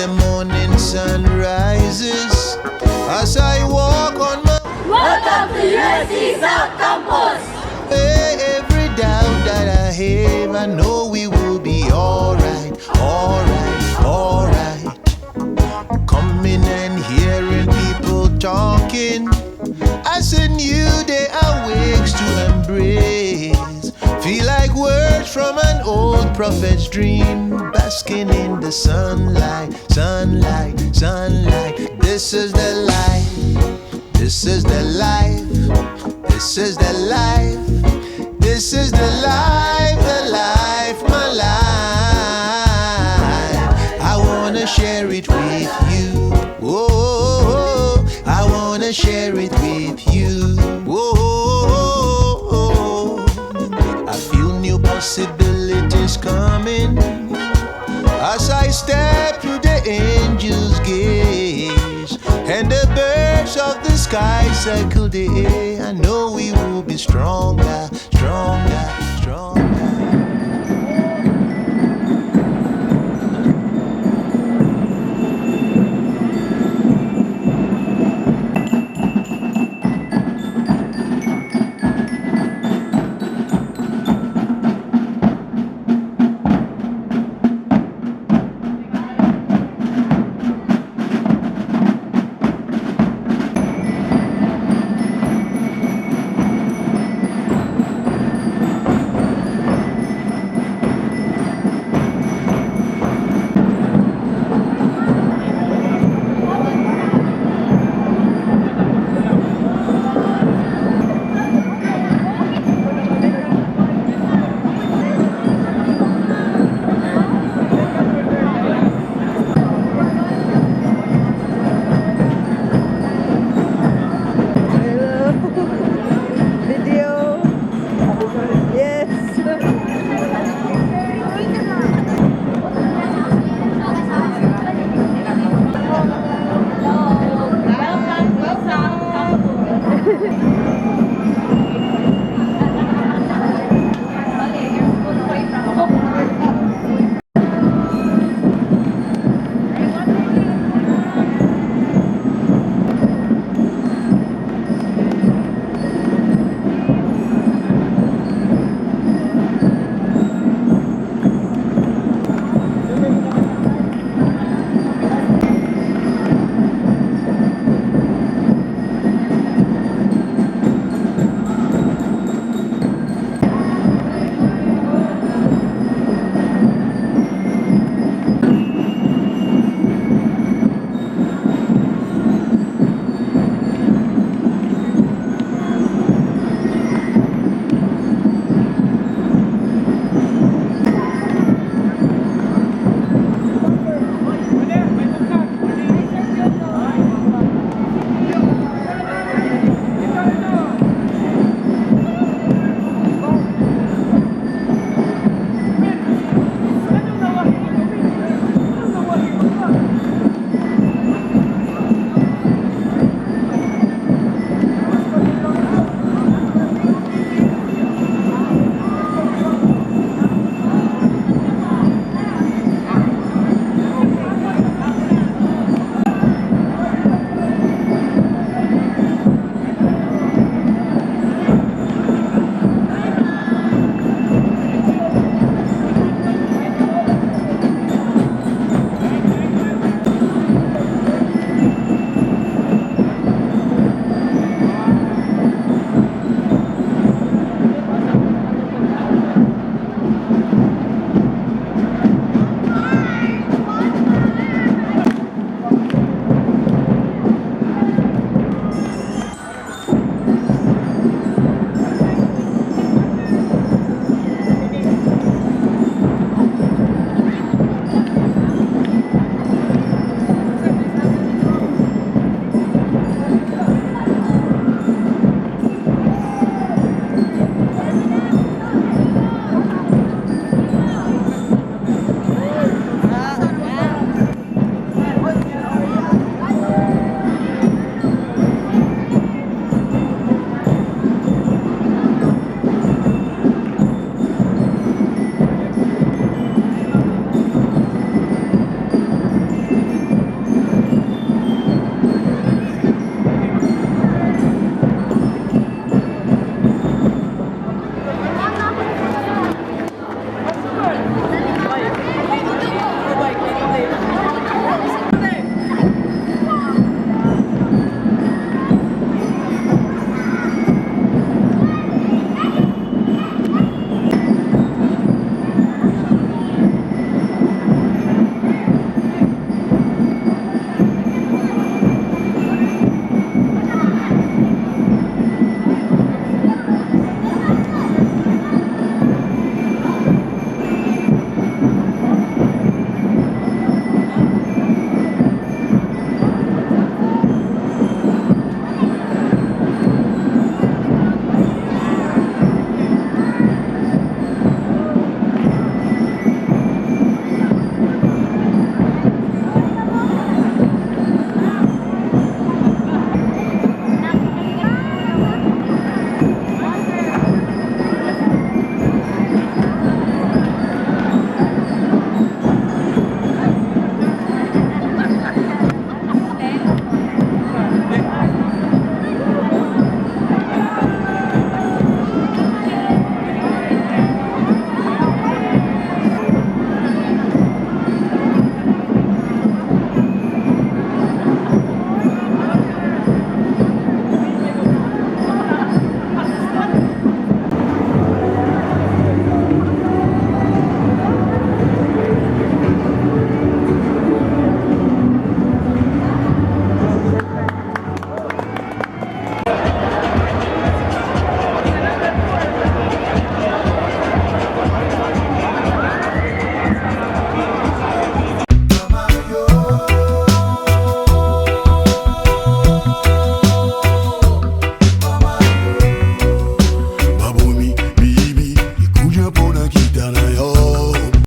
the morning sun rises, as I walk on my Welcome to USC South Campus. way, every doubt that I have, I know we will be alright, alright, alright. Coming and hearing people talking, as a new day awakes to embrace. Feel like words from an old prophet's dream, basking in the sunlight, sunlight, sunlight. This is the life, this is the life, this is the life, this is the life, my life. I wanna share it with you. Oh, I wanna share it with you. Oh, I feel new possibilities coming as I step through the angel's gaze, and the birds of the sky circle the air. I know we will be stronger, stronger, stronger.